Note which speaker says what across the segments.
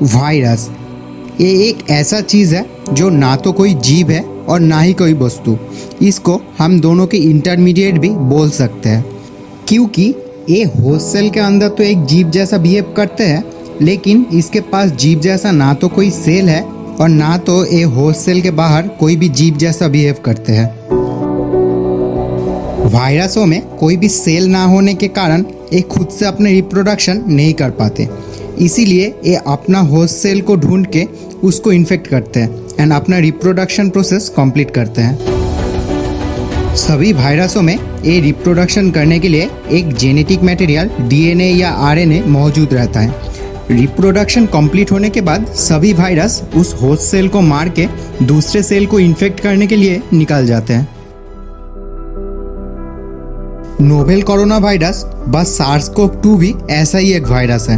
Speaker 1: Virus ये एक ऐसा चीज़ है जो ना तो कोई जीव है और ना ही कोई वस्तु। इसको हम दोनों के इंटरमीडिएट भी बोल सकते हैं, क्योंकि ये होस्ट सेल के अंदर तो एक जीव जैसा बिहेव करते हैं, लेकिन इसके पास जीव जैसा ना तो कोई सेल है और ना तो ये होस्ट सेल के बाहर कोई भी जीव जैसा बिहेव करते हैं। वायरसों में कोई भी सेल ना होने के कारण ये खुद से अपने रिप्रोडक्शन नहीं कर पाते, इसीलिए ये अपना होस्ट सेल को ढूंढ के उसको इन्फेक्ट करते हैं एंड अपना रिप्रोडक्शन प्रोसेस कंप्लीट करते हैं। सभी वायरसों में ये रिप्रोडक्शन करने के लिए एक जेनेटिक मटेरियल डीएनए या आरएनए मौजूद रहता है। रिप्रोडक्शन कंप्लीट होने के बाद सभी वायरस उस होस्ट सेल को मार के दूसरे सेल को इन्फेक्ट करने के लिए निकल जाते हैं। नोवेल कोरोना वायरस बस SARS-CoV-2 भी ऐसा ही एक वायरस है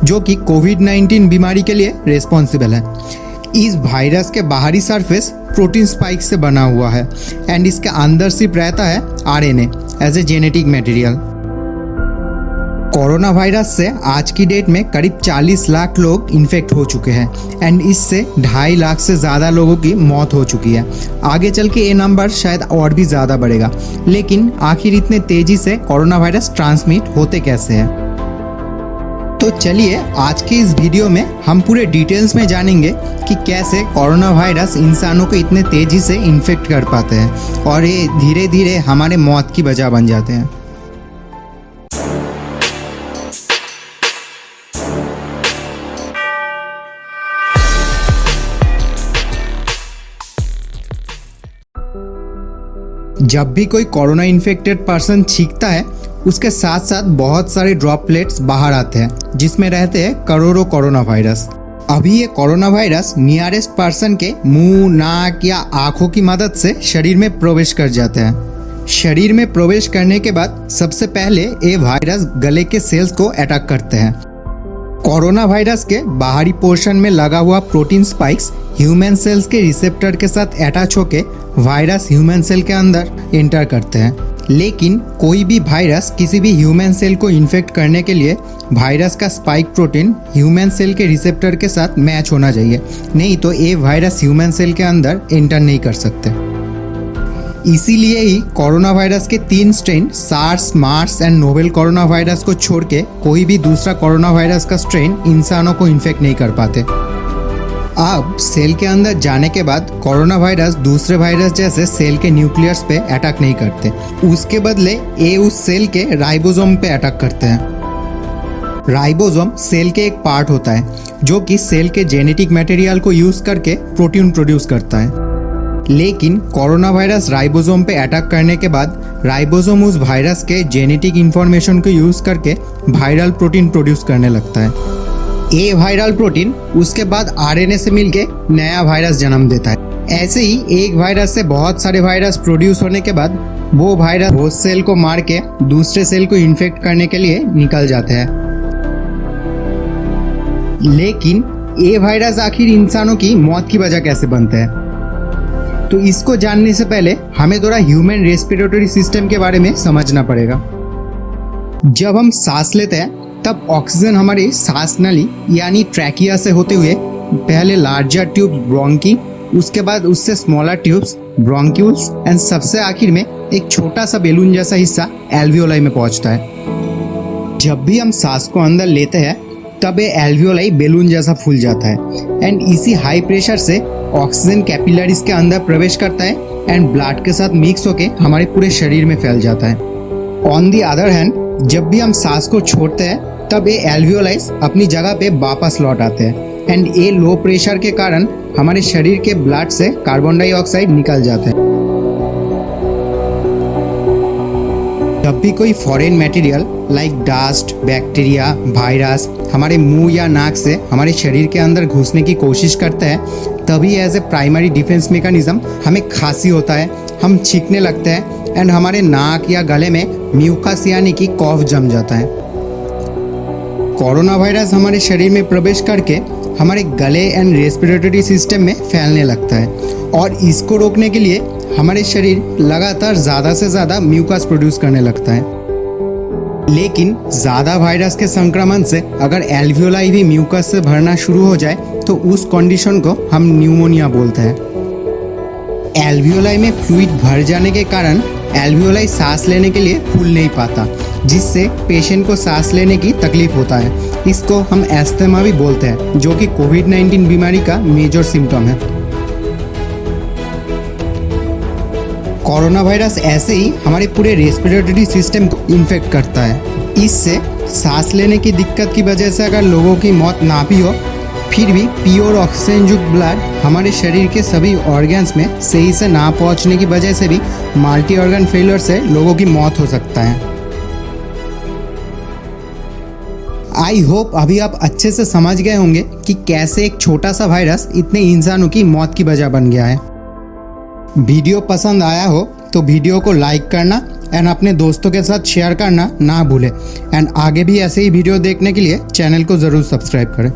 Speaker 1: जो कि कोविड-19 बीमारी के लिए रिस्पॉन्सिबल है। इस वायरस के बाहरी सरफेस प्रोटीन स्पाइक से बना हुआ है एंड इसके अंदर सिर्फ रहता है RNA as a genetic material. Corona virus से आज की डेट में करीब 40 लाख लोग इन्फेक्ट हो चुके हैं एंड इससे 2.5 लाख से ज़्यादा लोगों की मौत हो चुकी है। आगे चल के ये नंबर शायद और भी ज़्यादा बढ़ेगा, लेकिन आखिर इतने तेज़ी से कोरोना वायरस ट्रांसमिट होते कैसे हैं? तो चलिए आज के इस वीडियो में हम पूरे डिटेल्स में जानेंगे कि कैसे कोरोना वायरस इंसानों को इतने तेज़ी से इन्फेक्ट कर पाते हैं और ये धीरे धीरे हमारे मौत की वजह बन जाते हैं। जब भी कोई कोरोना इन्फेक्टेड पर्सन छींकता है, उसके साथ साथ बहुत सारे ड्रॉपलेट्स बाहर आते हैं जिसमें रहते हैं करोड़ों कोरोना वायरस। अभी ये कोरोना वायरस नियरेस्ट पर्सन के मुंह, नाक या आंखों की मदद से शरीर में प्रवेश कर जाते हैं। शरीर में प्रवेश करने के बाद सबसे पहले ये वायरस गले के सेल्स को अटैक करते हैं। कोरोना वायरस के बाहरी पोर्शन में लगा हुआ प्रोटीन स्पाइक्स ह्यूमन सेल्स के रिसेप्टर के साथ अटैच होके वायरस ह्यूमन सेल के अंदर एंटर करते हैं। लेकिन कोई भी वायरस किसी भी ह्यूमन सेल को इन्फेक्ट करने के लिए वायरस का स्पाइक प्रोटीन ह्यूमन सेल के रिसेप्टर के साथ मैच होना चाहिए, नहीं तो ये वायरस ह्यूमन सेल के अंदर एंटर नहीं कर सकते। इसीलिए ही कोरोना वायरस के 3 strain SARS, MERS and novel corona virus को छोड़ के कोई भी दूसरा कोरोना वायरस का स्ट्रेन इंसानों को इन्फेक्ट नहीं कर पाते। अब सेल के अंदर जाने के बाद कोरोना वायरस दूसरे वायरस जैसे सेल के न्यूक्लियस पे अटैक नहीं करते, उसके बदले ये उस सेल के राइबोसोम पे अटैक करते हैं। राइबोसोम सेल के एक पार्ट होता है जो कि सेल के जेनेटिक मटेरियल को यूज करके प्रोटीन प्रोड्यूस करता है। लेकिन कोरोना वायरस राइबोसोम पे अटैक करने के बाद राइबोसोम उस वायरस के जेनेटिक इंफॉर्मेशन को यूज करके वायरल प्रोटीन प्रोड्यूस करने लगता है। ये वायरल प्रोटीन उसके बाद आरएनए से मिलके नया वायरस जन्म देता है। ऐसे ही एक वायरस से बहुत सारे वायरस प्रोड्यूस होने के बाद वो वायरस होस्ट सेल को मार के दूसरे सेल को इन्फेक्ट करने के लिए निकल जाते हैं। लेकिन ये वायरस आखिर इंसानों की मौत की वजह कैसे बनते हैं? तो इसको जानने से पहले हमें थोड़ा ह्यूमन रेस्पिरेटरी सिस्टम के बारे में समझना पड़ेगा। जब हम सांस लेते हैं तब ऑक्सीजन हमारी सांस नली यानी ट्रैकिया से होते हुए पहले लार्जर ट्यूब्स ब्रोंकी, उसके बाद उससे स्मॉलर ट्यूब्स ब्रोंक्यूल्स एंड सबसे आखिर में एक छोटा सा बैलून जैसा हिस्सा एल्वियोलाई में पहुंचता है। जब भी हम सांस को अंदर लेते हैं तब ये एल्वियोलाई बैलून जैसा फूल जाता है एंड इसी हाई प्रेशर से ऑक्सीजन कैपिलरीज के अंदर प्रवेश करता है एंड ब्लड के साथ मिक्स होके हमारे पूरे शरीर में फैल जाता है। ऑन दी अदर हैंड जब भी हम सांस को छोड़ते हैं तब ये एल्वियोलाइज अपनी जगह पे वापस लौट आते हैं एंड ये लो प्रेशर के कारण हमारे शरीर के ब्लड से कार्बन डाइऑक्साइड निकल जाता है। जब भी कोई foreign material like dust, bacteria, virus हमारे मुंह या नाक से हमारे शरीर के अंदर घुसने की कोशिश करते हैं तभी as a primary defence mechanism हमें खांसी होता है, हम छींकने लगते हैं एंड हमारे नाक या गले में म्यूकस यानी कि कफ जम जाता है। कोरोना वायरस हमारे शरीर में प्रवेश करके हमारे गले एंड रेस्पिरेटरी सिस्टम में फैलने लगता है और इसको रोकने के लिए हमारे शरीर लगातार ज़्यादा से ज़्यादा म्यूकस प्रोड्यूस करने लगता है। लेकिन ज़्यादा वायरस के संक्रमण से अगर एल्वियोलाई भी म्यूकस से भरना शुरू हो जाए तो उस कंडीशन को हम न्यूमोनिया बोलते हैं। एल्वियोलाई में फ्लूइड भर जाने के कारण एल्वियोलाई सांस लेने के लिए फूल नहीं पाता, जिससे पेशेंट को सांस लेने की तकलीफ होता है। इसको हम एस्थमा भी बोलते हैं, जो कि कोविड-19 बीमारी का मेजर सिम्टम है। कोरोना वायरस ऐसे ही हमारे पूरे रेस्पिरेटरी सिस्टम को इन्फेक्ट करता है। इससे सांस लेने की दिक्कत की वजह से अगर लोगों की मौत ना भी हो, फिर भी प्योर ऑक्सीजन युक्त ब्लड हमारे शरीर के सभी ऑर्गन्स में सही से ना पहुंचने की वजह से भी मल्टी ऑर्गन फेलियर से लोगों की मौत हो सकता है। आई होप अभी आप अच्छे से समझ गए होंगे कि कैसे एक छोटा सा वायरस इतने इंसानों की मौत की वजह बन गया है। वीडियो पसंद आया हो तो वीडियो को लाइक करना एंड अपने दोस्तों के साथ शेयर करना ना भूलें। एंड आगे भी ऐसे ही वीडियो देखने के लिए चैनल को ज़रूर सब्सक्राइब करें।